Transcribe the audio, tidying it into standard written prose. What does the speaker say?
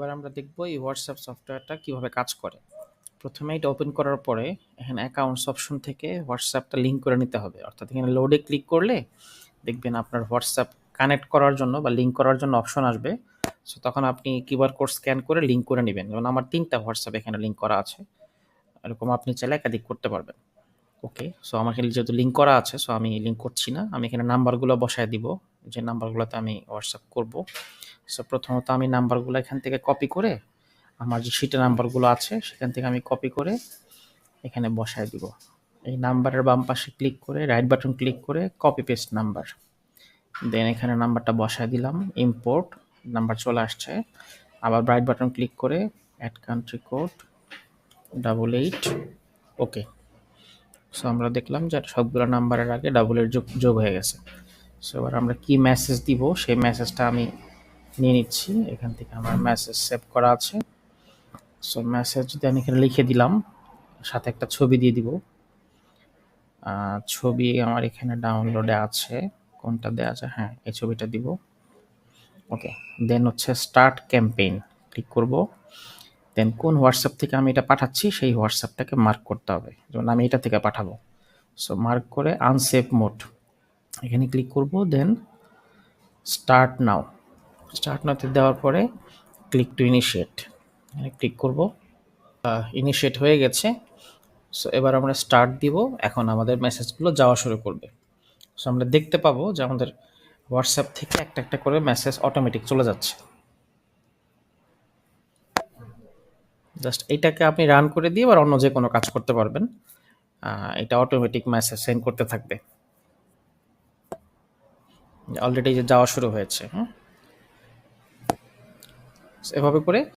এবার আমরা দেখব এই হোয়াটসঅ্যাপ সফটওয়্যারটা কিভাবে কাজ করে। প্রথমে এটা ওপেন করার পরে এখানে অ্যাকাউন্টস অপশন থেকে হোয়াটসঅ্যাপটা লিঙ্ক করে নিতে হবে। অর্থাৎ এখানে লোডে ক্লিক করলে দেখবেন আপনার হোয়াটসঅ্যাপ কানেক্ট করার জন্য বা লিঙ্ক করার জন্য অপশন আসবে। সো তখন আপনি কিউআর কোড স্ক্যান করে লিঙ্ক করে নেবেন। যেমন আমার ৩টা হোয়াটসঅ্যাপ এখানে লিঙ্ক করা আছে। এরকম আপনি চাইলে একাধিক করতে পারবেন। ওকে, সো আমার এখানে যেহেতু লিঙ্ক করা আছে, সো আমি লিঙ্ক করছি না। আমি এখানে নাম্বারগুলো বসায় দিব, যে নাম্বারগুলোতে আমি হোয়াটসঅ্যাপ করব। সো প্রথমত আমি নাম্বারগুলো এখান থেকে কপি করে আমার যে শিটে নাম্বারগুলো আছে সেখান থেকে আমি কপি করে এখানে বসায় দিব। এই নাম্বারের বাম পাশে ক্লিক করে রাইট বাটন ক্লিক করে কপি পেস্ট নাম্বার, দেন এখানে নাম্বারটা বসায় দিলাম, ইম্পোর্ট নাম্বার চলে আসছে। আবার রাইট বাটন ক্লিক করে অ্যাড কান্ট্রি কোড 88, ওকে। সো আমরা দেখলাম যে সবগুলো নাম্বারের আগে 88 যোগ হয়ে গেছে। সো এবার আমরা কি মেসেজ দিব সেই মেসেজটা আমি নিয়ে নিচ্ছি। এখান থেকে আমার মেসেজ সেভ করা আছে। সো মেসেজ যদি আমি এখানে লিখে দিলাম, সাথে একটা ছবি দিয়ে দিব। ছবি আমার এখানে ডাউনলোডে আছে, কোনটা দেওয়া আছে, হ্যাঁ এই ছবিটা দিব। ওকে, দেন হচ্ছে স্টার্ট ক্যাম্পেইন ক্লিক করব। দেন কোন হোয়াটসঅ্যাপ থেকে আমি এটা পাঠাচ্ছি সেই হোয়াটসঅ্যাপটাকে মার্ক করতে হবে। যেমন আমি এটা থেকে পাঠাবো, সো মার্ক করে আনসেভ মোড এখানে ক্লিক করব। দেন স্টার্ট নাও, স্টার্ট নাওতে দেওয়ার পরে ক্লিক টু ইনিশিয়েট এখানে ক্লিক করব। ইনিশিয়েট হয়ে গেছে। সো এবার আমরা স্টার্ট দিব। এখন আমাদের মেসেজগুলো যাওয়া শুরু করবে। সো আমরা দেখতে পাবো যে আমাদের হোয়াটসঅ্যাপ থেকে একটা একটা করে মেসেজ অটোমেটিক চলে যাচ্ছে। জাস্ট এইটাকে আপনি রান করে দিয়ে আবার অন্য যে কোনো কাজ করতে পারবেন। এটা অটোমেটিক মেসেজ সেন্ড করতে থাকবে। অলরেডি যে যাওয়া শুরু হয়েছে, এভাবে করে